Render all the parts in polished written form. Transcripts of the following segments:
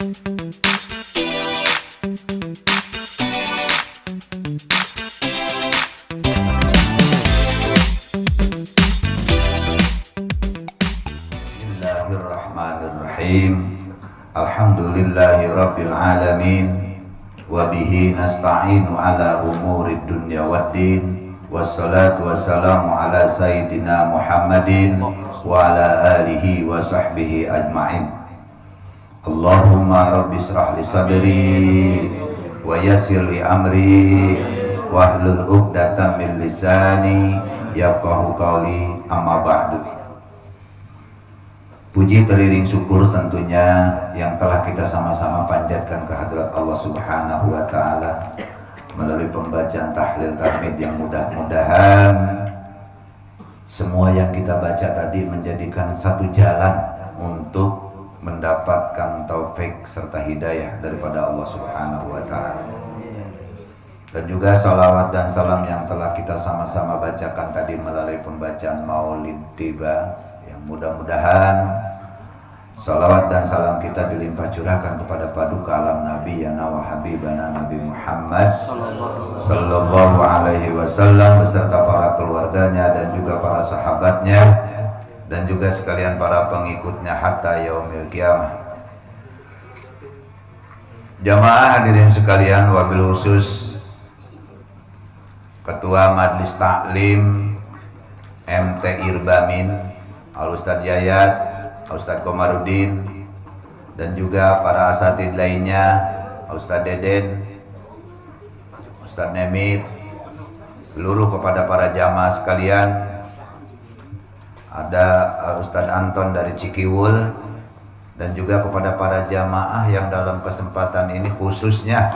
Bismillahirrahmanirrahim. Alhamdulillahi rabbil alamin. Wa bihi nasta'inu ala umurid dunya waddin. Wassalatu wassalamu ala sayyidina Muhammadin wa ala alihi wa sahbihi ajma'in. Allahumma rabbi israh li sadri wa yassir li amri wahlul 'uqdatam min lisani yafqahu qawli, amma ba'du. Puji teriring syukur tentunya yang telah kita sama-sama panjatkan kehadirat Allah Subhanahu wa Ta'ala melalui pembacaan tahlil tahmid yang mudah-mudahan semua yang kita baca tadi menjadikan satu jalan untuk mendapatkan taufik serta hidayah daripada Allah Subhanahu wa Ta'ala. Dan juga salawat dan salam yang telah kita sama-sama bacakan tadi melalui pembacaan Maulid Tiba, yang mudah-mudahan salawat dan salam kita dilimpah curahkan kepada paduka alam Nabi ya wa habibana Nabi Muhammad sallallahu alaihi wasallam beserta para keluarganya dan juga para sahabatnya dan juga sekalian para pengikutnya hatta yaumil qiyamah. Jamaah hadirin sekalian, wabil khusus Ketua Majelis Taklim MT Irbamin Al-Ustadz Yayat, Ustadz Komarudin, dan juga para asatid lainnya, Ustadz Deden, Ustadz Nemit, seluruh kepada para jamaah sekalian. Ada Ustadz Anton dari Cikiwul, dan juga kepada para jamaah yang dalam kesempatan ini khususnya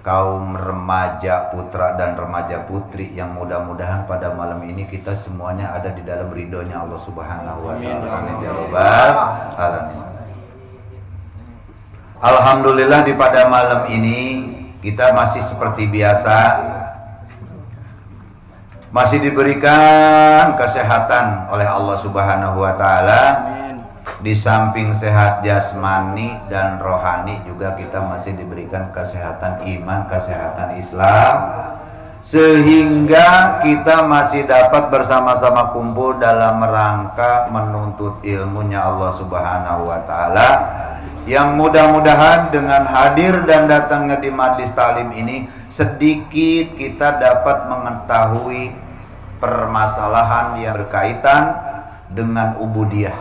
kaum remaja putra dan remaja putri yang mudah-mudahan pada malam ini kita semuanya ada di dalam ridhonya Allah Subhanahu wa Ta'ala. Amin ya rabbal alamin. Alhamdulillah di pada malam ini kita masih seperti biasa masih diberikan kesehatan oleh Allah Subhanahu wa Ta'ala. Di samping sehat jasmani dan rohani juga kita masih diberikan kesehatan iman, kesehatan Islam, sehingga kita masih dapat bersama-sama kumpul dalam rangka menuntut ilmunya Allah Subhanahu wa Ta'ala, yang mudah-mudahan dengan hadir dan datangnya di majlis talim ini sedikit kita dapat mengetahui permasalahan yang berkaitan dengan ubudiyah,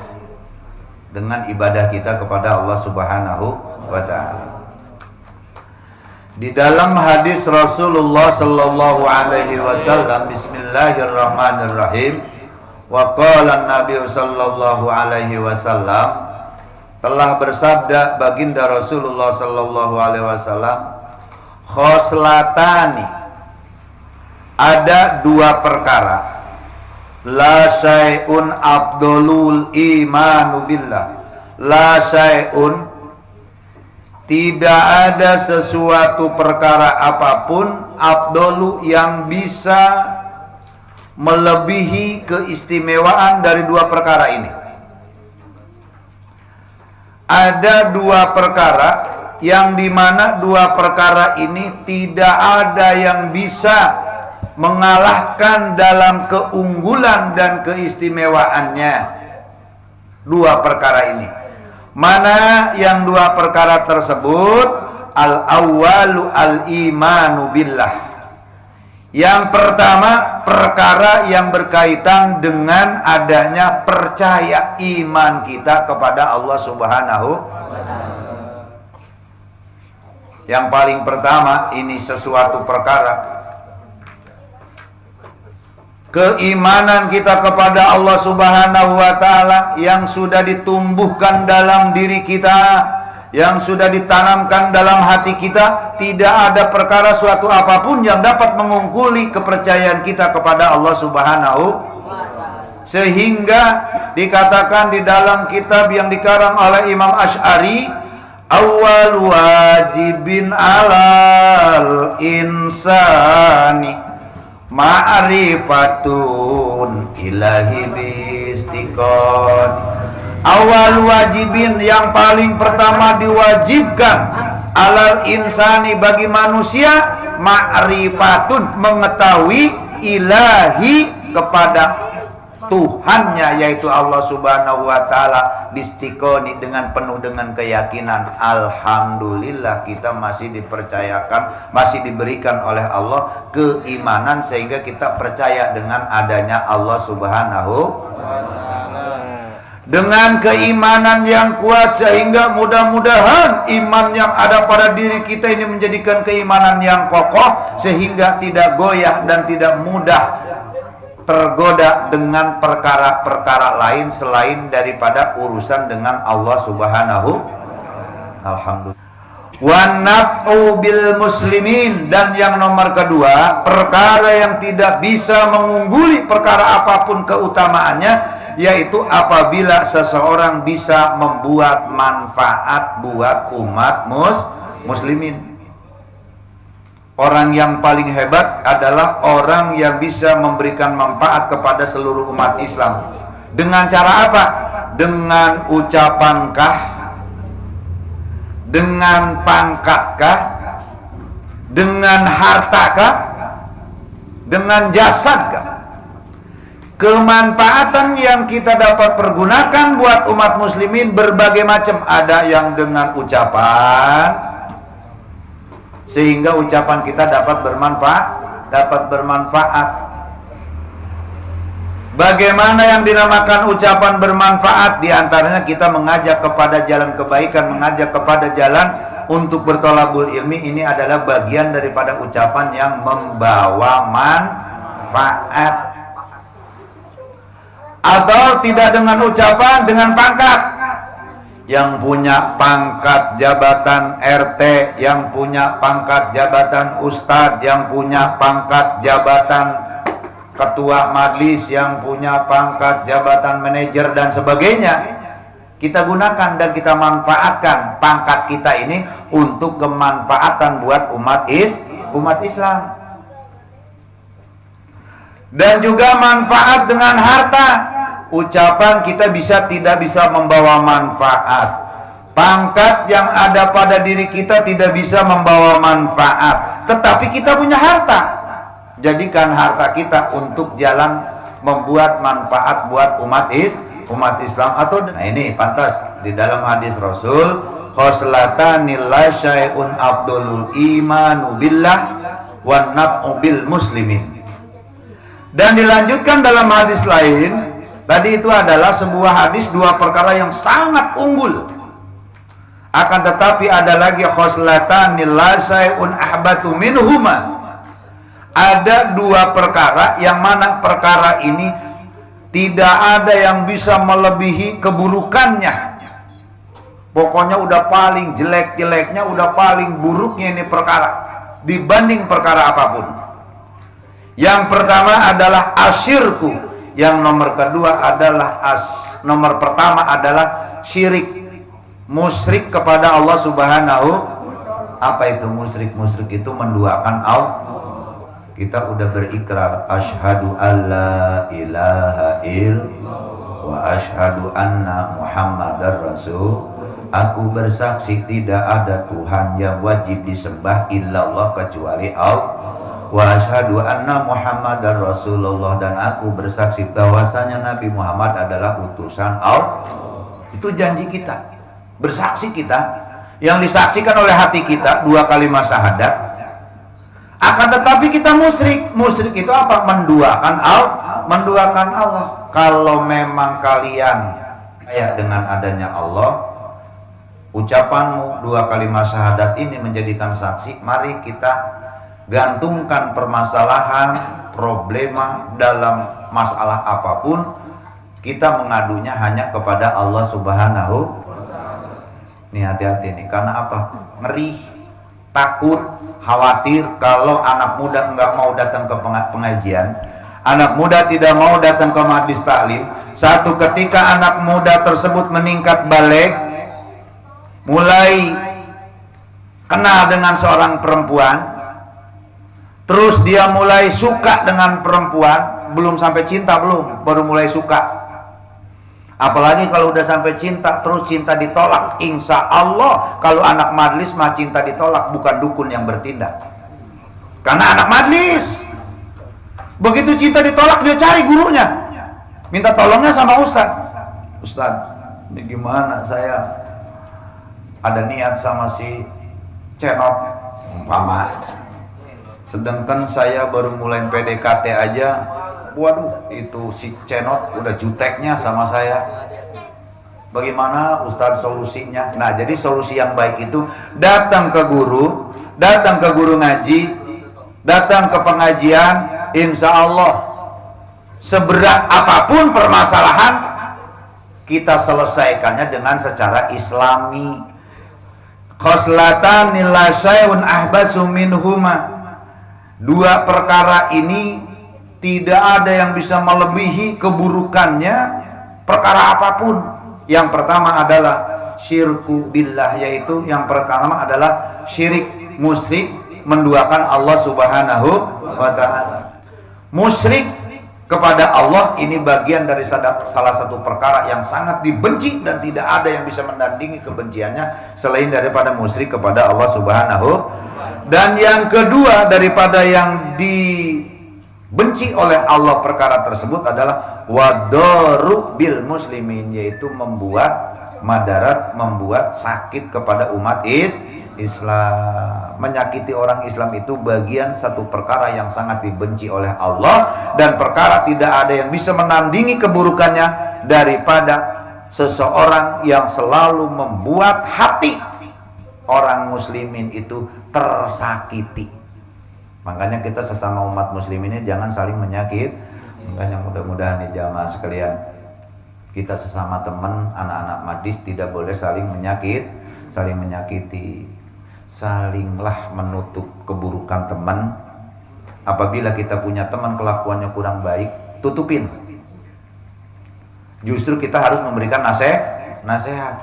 dengan ibadah kita kepada Allah Subhanahu wa Ta'ala. Di dalam hadis Rasulullah sallallahu alaihi wasallam, bismillahirrahmanirrahim, wa qala Nabi sallallahu alaihi wasallam, telah bersabda baginda Rasulullah sallallahu alaihi wasallam, khoslatani, ada dua perkara, la syai'un abdulul imanu billah, la syai'un, tidak ada sesuatu perkara apapun, abdulu, yang bisa melebihi keistimewaan dari dua perkara ini. Ada dua perkara yang dimana dua perkara ini tidak ada yang bisa mengalahkan dalam keunggulan dan keistimewaannya dua perkara ini. Mana yang dua perkara tersebut? Al-awwalu al-imanu billah. Yang pertama, perkara yang berkaitan dengan adanya percaya iman kita kepada Allah Subhanahu wa Ta'ala. Yang paling pertama, ini sesuatu perkara keimanan kita kepada Allah Subhanahu wa Ta'ala yang sudah ditumbuhkan dalam diri kita, yang sudah ditanamkan dalam hati kita. Tidak ada perkara suatu apapun yang dapat mengungkuli kepercayaan kita kepada Allah Subhanahu wa Ta'ala. Sehingga dikatakan di dalam kitab yang dikarang oleh Imam Asy'ari, awwal wajibin alal insani ma'rifatun ilahi bistiqon. Awal wajibin, yang paling pertama diwajibkan alal insani, bagi manusia, ma'rifatun, mengetahui ilahi, kepada Tuhannya, yaitu Allah Subhanahu wa ta'ala, bistiqoni, dengan penuh dengan keyakinan. Alhamdulillah kita masih dipercayakan, masih diberikan oleh Allah keimanan, sehingga kita percaya dengan adanya Allah Subhanahu wa ta'ala. Dengan keimanan yang kuat, sehingga mudah-mudahan iman yang ada pada diri kita ini menjadikan keimanan yang kokoh, sehingga tidak goyah dan tidak mudah tergoda dengan perkara-perkara lain selain daripada urusan dengan Allah Subhanahu. Alhamdulillah. Wa naf'u bil muslimin, dan yang nomor kedua, perkara yang tidak bisa mengungguli perkara apapun keutamaannya, yaitu apabila seseorang bisa membuat manfaat buat umat muslimin. Orang yang paling hebat adalah orang yang bisa memberikan manfaat kepada seluruh umat Islam. Dengan cara apa? Dengan ucapankah? Dengan pangkatkah? Dengan hartakah? Dengan jasadkah? Kemanfaatan yang kita dapat pergunakan buat umat muslimin berbagai macam. Ada yang dengan ucapan, sehingga ucapan kita dapat bermanfaat. Bagaimana yang dinamakan ucapan bermanfaat? Di antaranya kita mengajak kepada jalan kebaikan, mengajak kepada jalan untuk bertolabul ilmi. Ini adalah bagian daripada ucapan yang membawa manfaat. Atau tidak dengan ucapan, dengan pangkat. Yang punya pangkat jabatan RT, yang punya pangkat jabatan ustadz, yang punya pangkat jabatan ketua majelis, yang punya pangkat jabatan manajer dan sebagainya, kita gunakan dan kita manfaatkan pangkat kita ini untuk kemanfaatan buat umat Islam. Dan juga manfaat dengan harta. Ucapan kita tidak bisa membawa manfaat. Pangkat yang ada pada diri kita tidak bisa membawa manfaat. Tetapi kita punya harta. Jadikan harta kita untuk jalan membuat manfaat buat umat Islam. Atau nah ini pantas di dalam hadis Rasul, khoslatani la syai'un abdulul imanu billah wa naf'u bil muslimin. Dan dilanjutkan dalam hadis lain. Tadi itu adalah sebuah hadis, dua perkara yang sangat unggul. Akan tetapi ada lagi khoslatani la syai'un ahbatu minhuma. Ada dua perkara yang mana perkara ini tidak ada yang bisa melebihi keburukannya. Pokoknya udah paling jelek-jeleknya, udah paling buruknya ini perkara dibanding perkara apapun. Yang pertama adalah asyirku. Yang nomor kedua adalah nomor pertama adalah syirik, musyrik kepada Allah Subhanahu. Apa itu musyrik? Musyrik itu menduakan Allah. Kita udah berikrar asyhadu alla ilaha illallah wa asyhadu anna muhammadar rasul. Aku bersaksi tidak ada Tuhan yang wajib disembah illallah kecuali Allah. Wa asyhadu anna muhammadar rasulullah, dan aku bersaksi bahwasanya Nabi Muhammad adalah utusan Allah. Itu janji kita, bersaksi kita, yang disaksikan oleh hati kita, dua kalimat syahadat. Akan tetapi kita musyrik. Musyrik itu apa? Menduakan Allah. Kalau memang kalian percaya dengan adanya Allah, ucapanmu dua kalimat syahadat ini menjadikan saksi, mari kita gantungkan permasalahan, problema dalam masalah apapun, kita mengadunya hanya kepada Allah Subhanahu. Nih hati-hati nih, karena apa? Ngeri, takut, khawatir kalau anak muda nggak mau datang ke pengajian, anak muda tidak mau datang ke majelis taklim. Satu ketika anak muda tersebut meningkat balik, mulai kenal dengan seorang perempuan, terus dia mulai suka dengan perempuan, belum sampai cinta, baru mulai suka. Apalagi kalau udah sampai cinta, terus cinta ditolak. Insya Allah kalau anak majlis mah cinta ditolak, bukan dukun yang bertindak. Karena anak majlis, begitu cinta ditolak dia cari gurunya, minta tolongnya sama ustaz. Ustaz, ini gimana, saya ada niat sama si Cenot umpama, sedangkan saya baru mulai PDKT aja, waduh itu si Cenot udah juteknya sama saya. Bagaimana Ustaz solusinya? Nah, jadi solusi yang baik itu datang ke guru ngaji, datang ke pengajian. Insya Allah seberat apapun permasalahan kita selesaikannya dengan secara islami. Khoslatan la syai'un ahbasu minhuma. Dua perkara ini tidak ada yang bisa melebihi keburukannya perkara apapun. Yang pertama adalah syirku billah, yaitu yang pertama adalah syirik, musyrik, menduakan Allah Subhanahu wa ta'ala. Musyrik kepada Allah ini bagian dari salah satu perkara yang sangat dibenci dan tidak ada yang bisa menandingi kebenciannya selain daripada musyrik kepada Allah Subhanahu. Dan yang kedua daripada yang dibenci oleh Allah perkara tersebut adalah wadaru bil muslimin, yaitu membuat madarat, membuat sakit kepada umat Islam. Menyakiti orang Islam itu bagian satu perkara yang sangat dibenci oleh Allah, dan perkara tidak ada yang bisa menandingi keburukannya daripada seseorang yang selalu membuat hati orang muslimin itu tersakiti. Makanya kita sesama umat muslim ini jangan saling menyakit. Makanya mudah-mudahan nih jamaah sekalian, kita sesama teman anak-anak majlis tidak boleh saling menyakiti. Salinglah menutup keburukan teman. Apabila kita punya teman kelakuannya kurang baik, tutupin. Justru kita harus memberikan nasihat.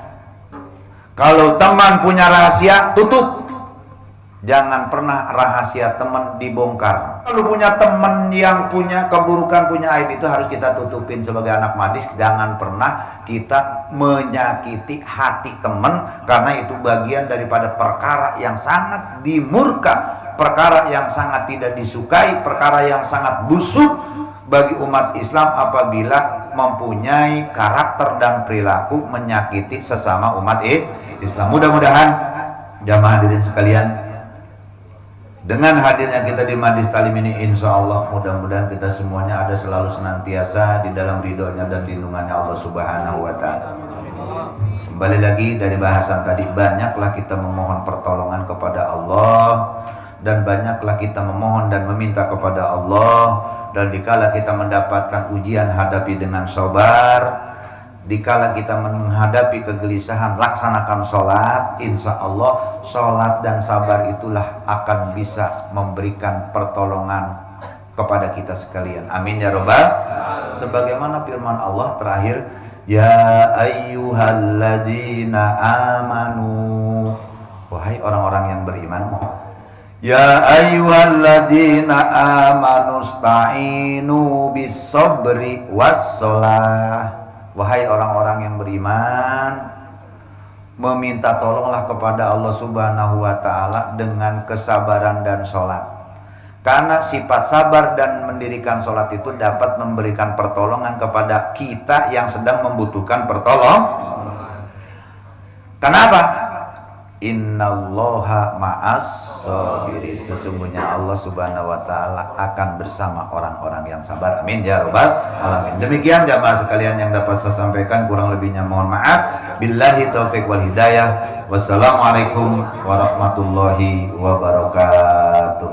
Kalau teman punya rahasia, tutup. Jangan pernah rahasia teman dibongkar. Kalau punya teman yang punya keburukan, punya aib, itu harus kita tutupin sebagai anak majlis. Jangan pernah kita menyakiti hati teman, karena itu bagian daripada perkara yang sangat dimurka, perkara yang sangat tidak disukai, perkara yang sangat busuk bagi umat Islam apabila mempunyai karakter dan perilaku menyakiti sesama umat Islam. Mudah-mudahan jamaah hadirin sekalian, dengan hadirnya kita di majlis talim ini, insya Allah mudah-mudahan kita semuanya ada selalu senantiasa di dalam ridhonya dan lindungannya Allah Subhanahu wa ta'ala. Kembali lagi dari bahasan tadi, banyaklah kita memohon pertolongan kepada Allah, dan banyaklah kita memohon dan meminta kepada Allah. Dan dikala kita mendapatkan ujian, hadapi dengan sabar. Dikala kita menghadapi kegelisahan, laksanakan sholat. Insya Allah sholat dan sabar itulah akan bisa memberikan pertolongan kepada kita sekalian. Amin ya robbal. Sebagaimana firman Allah terakhir, ya ayyuhalladzina amanu, wahai orang-orang yang beriman, ya ayyuhalladzina amanu sta'inu bis sabri was sholah. Wahai orang-orang yang beriman, meminta tolonglah kepada Allah Subhanahu wa ta'ala dengan kesabaran dan sholat. Karena sifat sabar dan mendirikan sholat itu dapat memberikan pertolongan kepada kita yang sedang membutuhkan pertolongan. Kenapa? Innallaha ma'as sabirin. Sesungguhnya Allah Subhanahu wa ta'ala akan bersama orang-orang yang sabar. Amin ya rabbal alamin. Demikian jamaah sekalian yang dapat saya sampaikan, kurang lebihnya mohon maaf. Billahi taufiq wal hidayah. Wassalamualaikum warahmatullahi wabarakatuh.